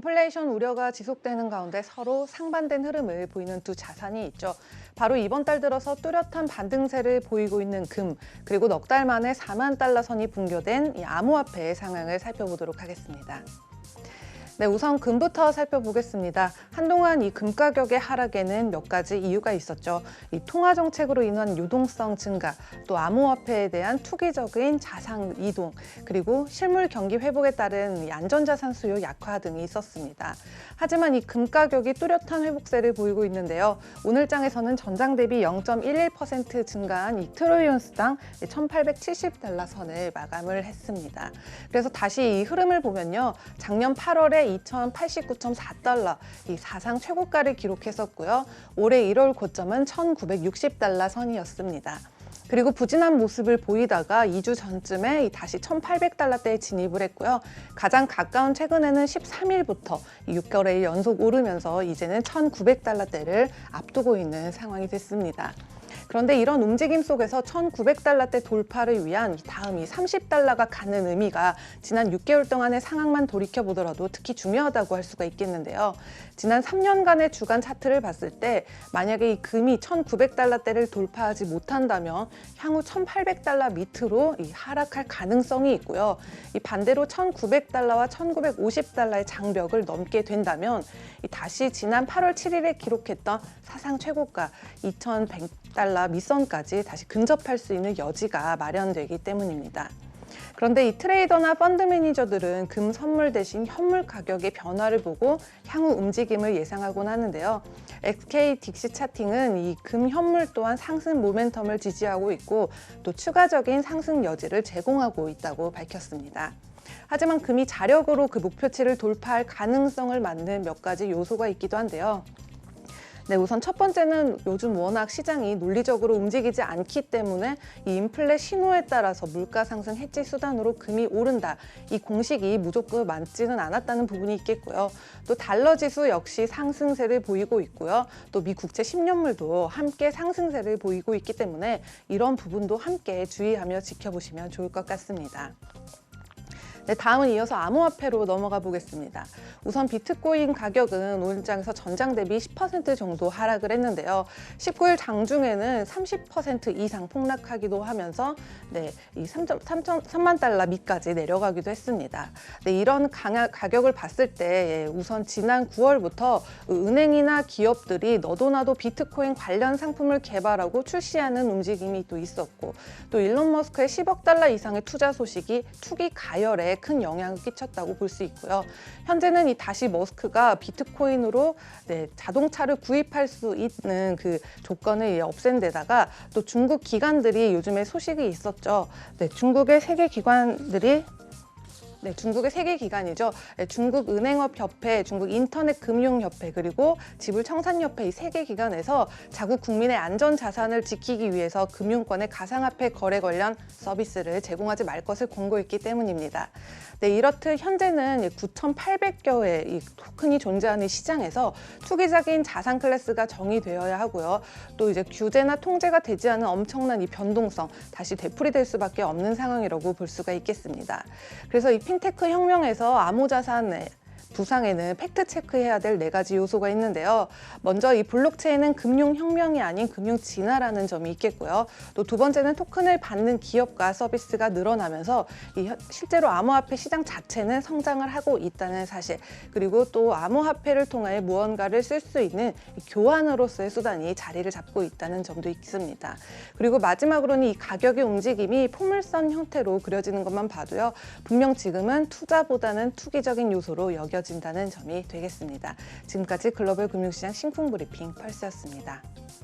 인플레이션 우려가 지속되는 가운데 서로 상반된 흐름을 보이는 두 자산이 있죠. 바로 이번 달 들어서 뚜렷한 반등세를 보이고 있는 금, 그리고 넉 달 만에 4만 달러 선이 붕괴된 이 암호화폐의 상황을 살펴보도록 하겠습니다. 네, 우선 금부터 살펴보겠습니다. 한동안 이 금 가격의 하락에는 몇 가지 이유가 있었죠. 이 통화 정책으로 인한 유동성 증가, 또 암호화폐에 대한 투기적인 자산 이동, 그리고 실물 경기 회복에 따른 이 안전자산 수요 약화 등이 있었습니다. 하지만 이 금 가격이 뚜렷한 회복세를 보이고 있는데요. 오늘 장에서는 전장 대비 0.11% 증가한 이 트로이 온스당 1,870달러 선을 마감을 했습니다. 그래서 다시 이 흐름을 보면요. 작년 8월에 2,089.4달러, 이 사상 최고가를 기록했었고요. 올해 1월 고점은 1,960달러 선이었습니다. 그리고 부진한 모습을 보이다가 2주 전쯤에 다시 1,800달러대에 진입을 했고요. 가장 가까운 최근에는 13일부터 6개월에 연속 오르면서 이제는 1,900달러대를 앞두고 있는 상황이 됐습니다. 그런데 이런 움직임 속에서 1,900달러대 돌파를 위한 다음 이 30달러가 가는 의미가 지난 6개월 동안의 상황만 돌이켜보더라도 특히 중요하다고 할 수가 있겠는데요. 지난 3년간의 주간 차트를 봤을 때 만약에 이 금이 1,900달러대를 돌파하지 못한다면 향후 1,800달러 밑으로 하락할 가능성이 있고요. 이 반대로 1,900달러와 1,950달러의 장벽을 넘게 된다면 다시 지난 8월 7일에 기록했던 사상 최고가 2,100달러 밑선까지 다시 근접할 수 있는 여지가 마련되기 때문입니다. 그런데 이 트레이더나 펀드 매니저들은 금 선물 대신 현물 가격의 변화를 보고 향후 움직임을 예상하곤 하는데요. SK 딕시 차팅은 이 금 현물 또한 상승 모멘텀을 지지하고 있고 또 추가적인 상승 여지를 제공하고 있다고 밝혔습니다. 하지만 금이 자력으로 그 목표치를 돌파할 가능성을 맞는 몇 가지 요소가 있기도 한데요. 네, 우선 첫 번째는 요즘 워낙 시장이 논리적으로 움직이지 않기 때문에 이 인플레 신호에 따라서 물가 상승 해지 수단으로 금이 오른다. 이 공식이 무조건 맞지는 않았다는 부분이 있겠고요. 또 달러 지수 역시 상승세를 보이고 있고요. 또 미 국채 10년물도 함께 상승세를 보이고 있기 때문에 이런 부분도 함께 주의하며 지켜보시면 좋을 것 같습니다. 네, 다음은 이어서 암호화폐로 넘어가 보겠습니다. 우선 비트코인 가격은 오늘 장에서 전장 대비 10% 정도 하락을 했는데요. 19일 장중에는 30% 이상 폭락하기도 하면서 이 3만 달러 밑까지 내려가기도 했습니다. 네, 이런 가격을 봤을 때 우선 지난 9월부터 은행이나 기업들이 너도나도 비트코인 관련 상품을 개발하고 출시하는 움직임이 또 있었고 또 일론 머스크의 10억 달러 이상의 투자 소식이 투기 가열에 큰 영향을 끼쳤다고 볼 수 있고요. 현재는 다시 머스크가 비트코인으로 자동차를 구입할 수 있는 그 조건을 없앤 데다가 또 중국 기관들이 요즘에 소식이 있었죠. 중국의 세계 기관들이 중국의 세계 기관이죠. 중국 은행업협회, 중국 인터넷금융협회, 그리고 지불청산협회 이 세 개 기관에서 자국 국민의 안전 자산을 지키기 위해서 금융권의 가상화폐 거래 관련 서비스를 제공하지 말 것을 권고했기 때문입니다. 이렇듯 현재는 9,800개의 이 토큰이 존재하는 시장에서 투기적인 자산 클래스가 정의되어야 하고요. 또 이제 규제나 통제가 되지 않은 엄청난 이 변동성 다시 되풀이될 수밖에 없는 상황이라고 볼 수가 있겠습니다. 그래서 이 핀테크 혁명에서 암호자산 부상에는 팩트 체크해야 될 4가지 요소가 있는데요. 먼저 이 블록체인은 금융혁명이 아닌 금융진화라는 점이 있겠고요. 또 두 번째는 토큰을 받는 기업과 서비스가 늘어나면서 실제로 암호화폐 시장 자체는 성장을 하고 있다는 사실, 그리고 또 암호화폐를 통해 무언가를 쓸 수 있는 교환으로서의 수단이 자리를 잡고 있다는 점도 있습니다. 그리고 마지막으로는 이 가격의 움직임이 포물선 형태로 그려지는 것만 봐도요. 분명 지금은 투자보다는 투기적인 요소로 여겨진다는 점이 되겠습니다. 지금까지 글로벌 금융시장 심쿵 브리핑 펄스였습니다.